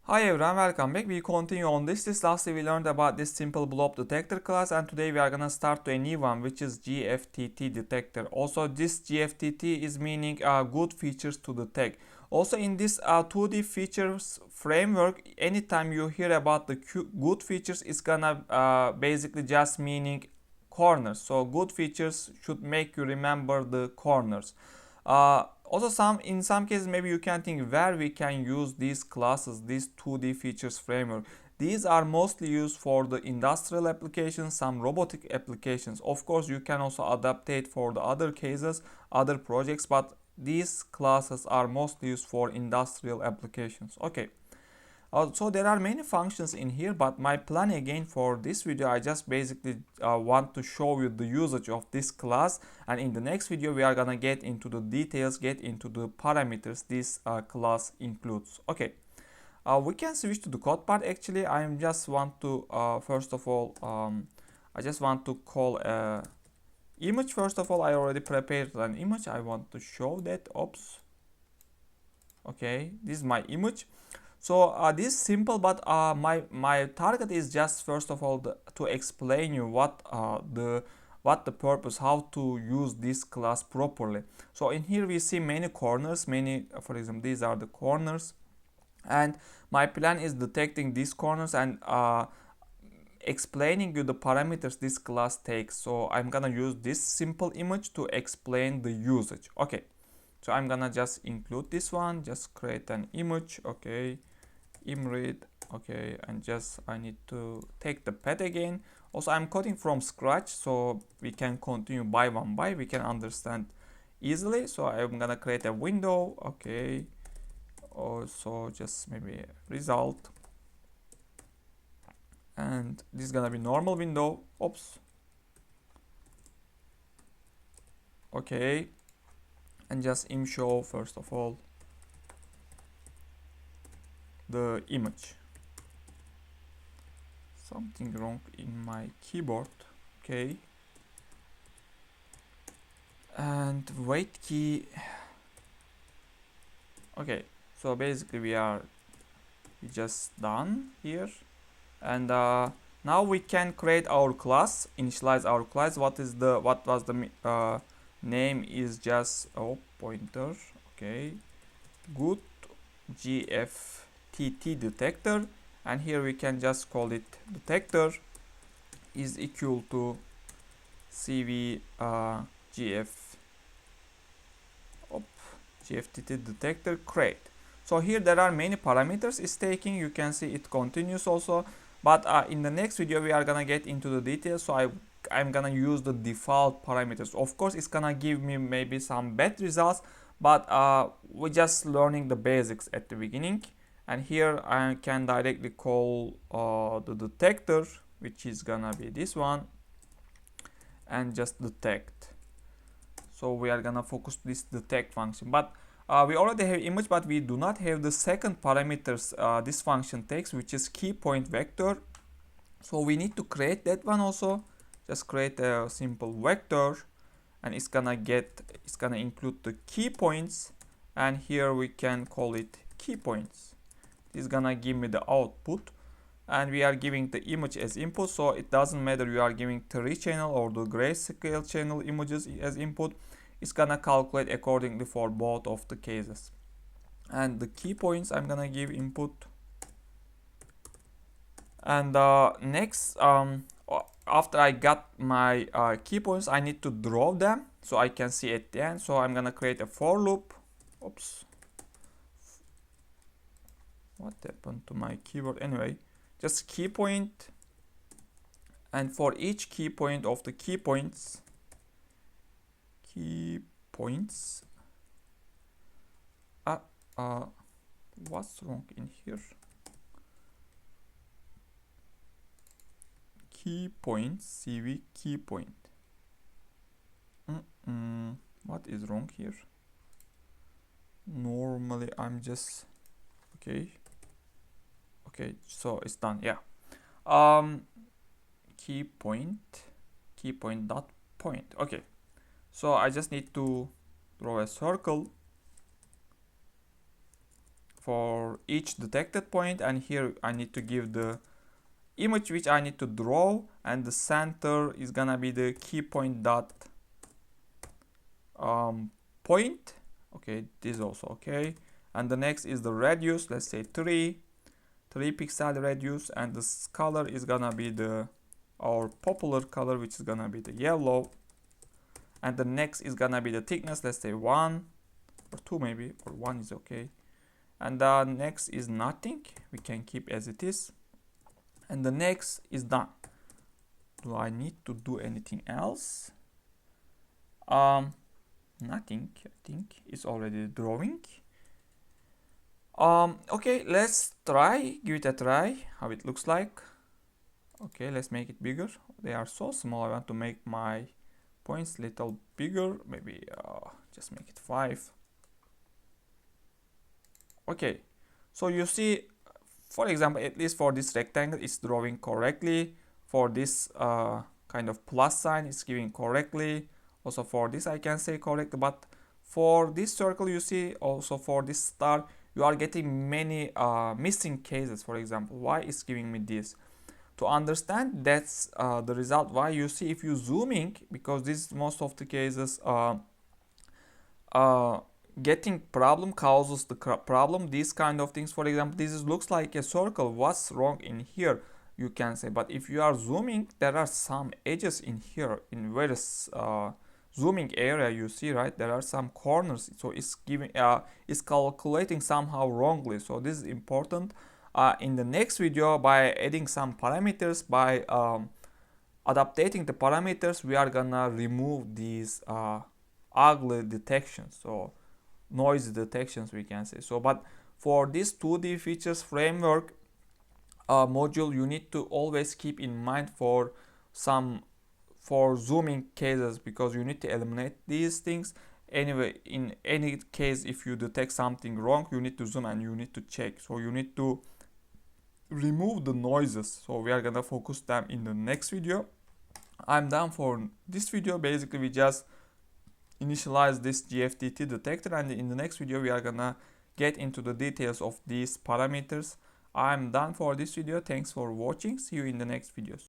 Hi everyone, welcome back. We continue on this. Lastly we learned about this simple blob detector class, and today we are gonna start to a new one, which is GFTT detector. Also this GFTT is meaning good features to detect. Also in this 2D features framework, anytime you hear about the good features, it's gonna basically just meaning corners. So good features should make you remember the corners. Also, in some cases, maybe you can think where we can use these classes, these 2D features framework. These are mostly used for the industrial applications, some robotic applications. Of course, you can also adapt it for the other cases, other projects, but these classes are mostly used for industrial applications. Okay. So there are many functions in here, but my plan again for this video, I just basically want to show you the usage of this class, and in the next video we are gonna get into the details, get into the parameters this class includes. Okay, we can switch to the code part. Actually, I just want to first of all I just want to call a image. First of all, I already prepared an image. I want to show that. Oops. Okay, this is my image. So this is simple, but my target is just first of all to explain you what the purpose, how to use this class properly. So in here we see many corners, for example, these are the corners, and my plan is detecting these corners and explaining you the parameters this class takes. So I'm gonna use this simple image to explain the usage. Okay, so I'm gonna just include this one, just create an image. Okay, imread. Okay, and just I need to take the path again. Also, I'm coding from scratch, so we can continue by one by, we can understand easily. So I'm gonna create a window. Okay, also just maybe result, and this is gonna be normal window. Oops. Okay, and just show first of all the image. Something wrong in my keyboard. Okay, and wait key. Okay, so basically we just done here, and now we can create our class, initialize our class. What was the name is just pointer. Okay, good GFTT detector, and here we can just call it detector is equal to CV GFTT detector create. So here there are many parameters it's taking. You can see it continues also, but in the next video we are gonna get into the details. So I'm gonna use the default parameters. Of course, it's gonna give me maybe some bad results, but we're just learning the basics at the beginning. And here I can directly call the detector, which is gonna be this one, and just detect. So we are gonna focus this detect function, but we already have image, but we do not have the second parameters this function takes, which is key point vector. So we need to create that one also. Just create a simple vector, and it's gonna include the key points, and here we can call it key points. It's gonna give me the output, and we are giving the image as input, so it doesn't matter you are giving 3 channel or the grayscale channel images as input. It's gonna calculate accordingly for both of the cases. And the key points I'm gonna give input. And next, after I got my key points, I need to draw them so I can see at the end. So I'm gonna create a for loop. Oops, what happened to my keyboard? Anyway, just key point, and for each key point of the key points, what's wrong in here? Key point, CV key point. What is wrong here? Normally I'm just okay, so it's done. Yeah, key point dot point. Okay, so I just need to draw a circle for each detected point, and here I need to give the image which I need to draw, and the center is gonna be the key point dot point. Okay, this is also okay. And the next is the radius, let's say 3 pixel radius, and this color is gonna be our popular color, which is gonna be the yellow. And the next is gonna be the thickness, let's say 1 or 2 maybe, or 1 is okay. And the next is nothing, we can keep as it is. And the next is done. Do I need to do anything else? Nothing. I think it's already drawing. Okay, let's give it a try how it looks like. Okay, let's make it bigger. They are so small. I want to make my points little bigger. Maybe just make it 5. Okay, so you see, for example, at least for this rectangle, it's drawing correctly. For this kind of plus sign, it's giving correctly. Also for this, I can say correct. But for this circle, you see, also for this star, you are getting many missing cases. For example, why is giving me this? To understand that's the result, why you see if you zooming, because this most of the cases getting problem causes the problem. These kind of things, for example, this looks like a circle. What's wrong in here, you can say. But if you are zooming, there are some edges in here in various zooming area, you see, right? There are some corners, so it's giving it's calculating somehow wrongly. So this is important. In the next video, by adding some parameters, by adapting the parameters, we are gonna remove these ugly detections, so noise detections, we can say. So but for this 2D features framework module, you need to always keep in mind for zooming cases, because you need to eliminate these things. Anyway, in any case, if you detect something wrong, you need to zoom and you need to check. So you need to remove the noises. So we are gonna focus them in the next video. I'm done for this video. Basically, we just initialize this GFTT detector, and in the next video we are gonna get into the details of these parameters. I'm done for this video. Thanks for watching. See you in the next videos.